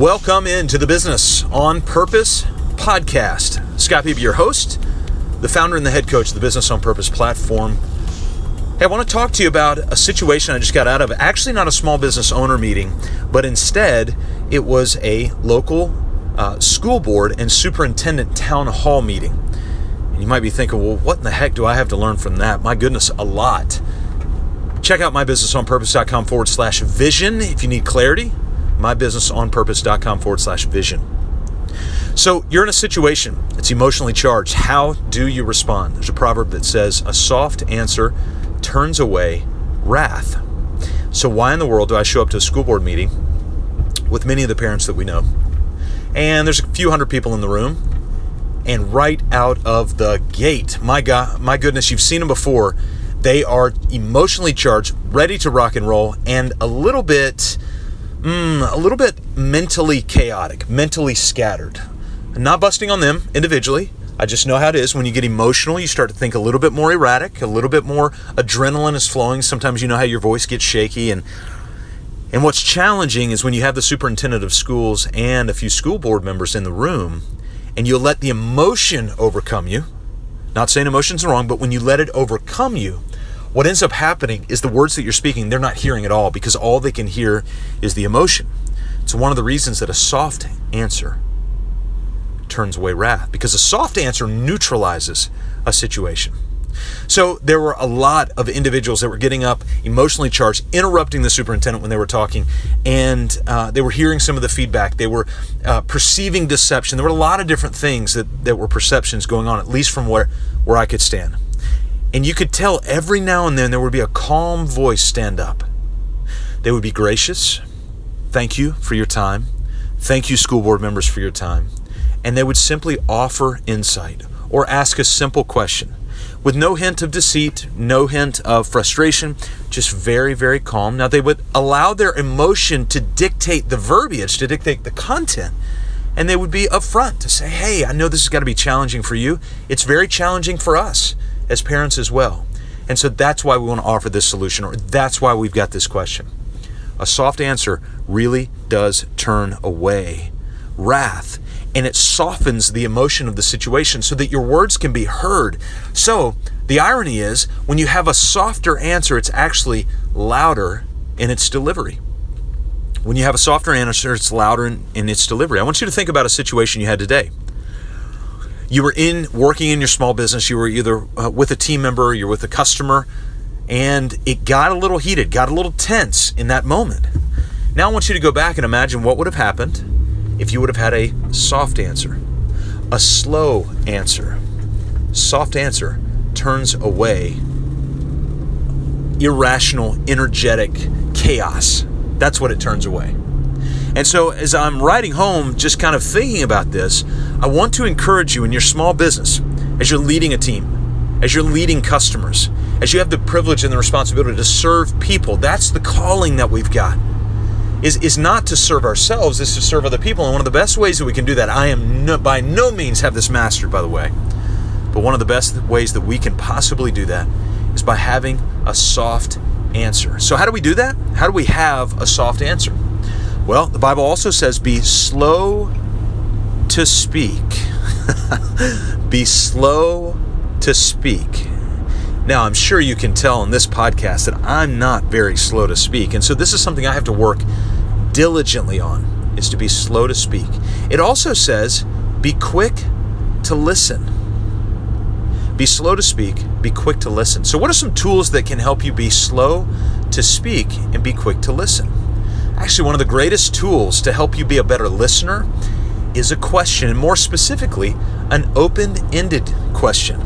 Welcome into the Business on Purpose podcast. Scott Beebe, your host, the founder and the head coach of the Business on Purpose platform. Hey, I want to talk to you about a situation I just got out of. Actually, not a small business owner meeting, but instead it was a local school board and superintendent town hall meeting. And you might be thinking, well, what in the heck do I have to learn from that? My goodness, a lot. Check out mybusinessonpurpose.com/vision if you need clarity. mybusinessonpurpose.com/vision. So you're in a situation that's emotionally charged. How do you respond? There's a proverb that says, a soft answer turns away wrath. So why in the world do I show up to a school board meeting with many of the parents that we know? And there's a few hundred people in the room. And right out of the gate, my goodness, you've seen them before. They are emotionally charged, ready to rock and roll, and a little bit mentally chaotic, mentally scattered. I'm not busting on them individually. I just know how it is. When you get emotional, you start to think a little bit more erratic, a little bit more adrenaline is flowing. Sometimes you know how your voice gets shaky. And what's challenging is when you have the superintendent of schools and a few school board members in the room, and you'll let the emotion overcome you. Not saying emotions are wrong, but when you let it overcome you, what ends up happening is the words that you're speaking, they're not hearing at all because all they can hear is the emotion. It's one of the reasons that a soft answer turns away wrath, because a soft answer neutralizes a situation. So there were a lot of individuals that were getting up, emotionally charged, interrupting the superintendent when they were talking, and they were hearing some of the feedback. They were perceiving deception. There were a lot of different things that were perceptions going on, at least from where I could stand. And you could tell every now and then there would be a calm voice stand up. They would be gracious. Thank you for your time. Thank you, school board members, for your time. And they would simply offer insight or ask a simple question with no hint of deceit, no hint of frustration, just very, very calm. Now, they would allow their emotion to dictate the verbiage, to dictate the content. And they would be upfront to say, hey, I know this has got to be challenging for you. It's very challenging for us as parents as well. And so that's why we want to offer this solution, or that's why we've got this question. A soft answer really does turn away wrath, and it softens the emotion of the situation so that your words can be heard. So the irony is, when you have a softer answer, it's actually louder in its delivery. When you have a softer answer, it's louder in its delivery. I want you to think about a situation you had today. You were working in your small business. You were either with a team member, or you're with a customer, and it got a little heated, got a little tense in that moment. Now I want you to go back and imagine what would have happened if you would have had a soft answer, a slow answer. Soft answer turns away irrational, energetic chaos. That's what it turns away. And so as I'm riding home, just kind of thinking about this, I want to encourage you in your small business, as you're leading a team, as you're leading customers, as you have the privilege and the responsibility to serve people. That's the calling that we've got, is not to serve ourselves, is to serve other people. And one of the best ways that we can do that, I am by no means have this mastered, by the way, but one of the best ways that we can possibly do that is by having a soft answer. So how do we do that? How do we have a soft answer? Well, the Bible also says, be slow to speak. Be slow to speak. Now, I'm sure you can tell in this podcast that I'm not very slow to speak. And so this is something I have to work diligently on, is to be slow to speak. It also says, be quick to listen. Be slow to speak, be quick to listen. So what are some tools that can help you be slow to speak and be quick to listen? Actually, one of the greatest tools to help you be a better listener is a question, and more specifically, an open-ended question.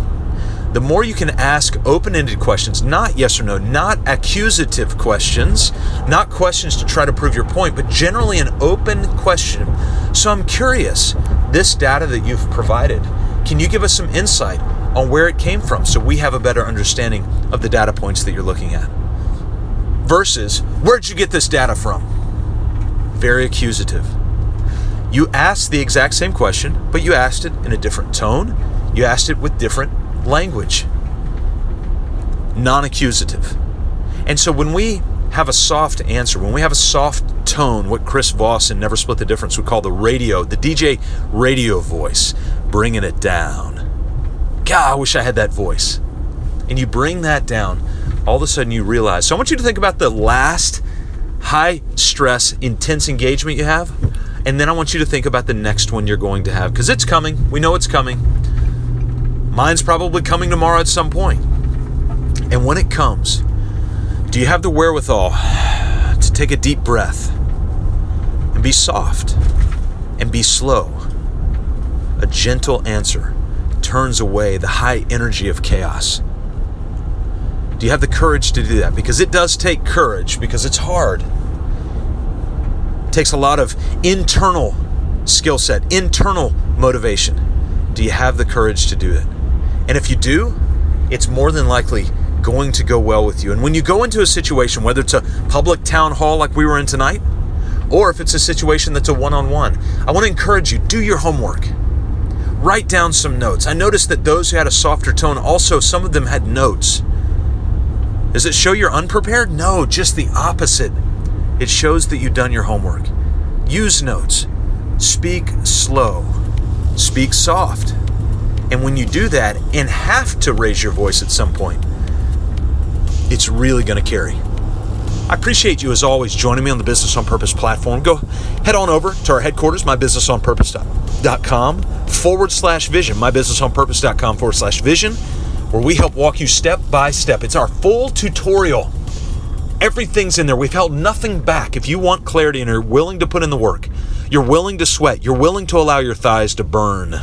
The more you can ask open-ended questions, not yes or no, not accusative questions, not questions to try to prove your point, but generally an open question. So I'm curious, this data that you've provided, can you give us some insight on where it came from so we have a better understanding of the data points that you're looking at? Versus, where'd you get this data from? Very accusative. You asked the exact same question, but you asked it in a different tone. You asked it with different language. Non-accusative. And so when we have a soft answer, when we have a soft tone, what Chris Voss and Never Split the Difference would call the DJ radio voice, bringing it down. God, I wish I had that voice. And you bring that down, all of a sudden you realize. So I want you to think about the last high stress, intense engagement you have, and then I want you to think about the next one you're going to have, because it's coming. We know it's coming. Mine's probably coming tomorrow at some point. And when it comes, do you have the wherewithal to take a deep breath and be soft and be slow? A gentle answer turns away the high energy of chaos. Do you have the courage to do that? Because it does take courage, because it's hard. It takes a lot of internal skill set, internal motivation. Do you have the courage to do it? And if you do, it's more than likely going to go well with you. And when you go into a situation, whether it's a public town hall like we were in tonight, or if it's a situation that's a one-on-one, I want to encourage you, do your homework. Write down some notes. I noticed that those who had a softer tone, also some of them had notes. Does it show you're unprepared? No, just the opposite. It shows that you've done your homework. Use notes. Speak slow. Speak soft. And when you do that and have to raise your voice at some point, it's really going to carry. I appreciate you, as always, joining me on the Business on Purpose platform. Go head on over to our headquarters, mybusinessonpurpose.com/vision, mybusinessonpurpose.com/vision, where we help walk you step by step. It's our full tutorial. Everything's in there. We've held nothing back. If you want clarity and are willing to put in the work, you're willing to sweat, you're willing to allow your thighs to burn,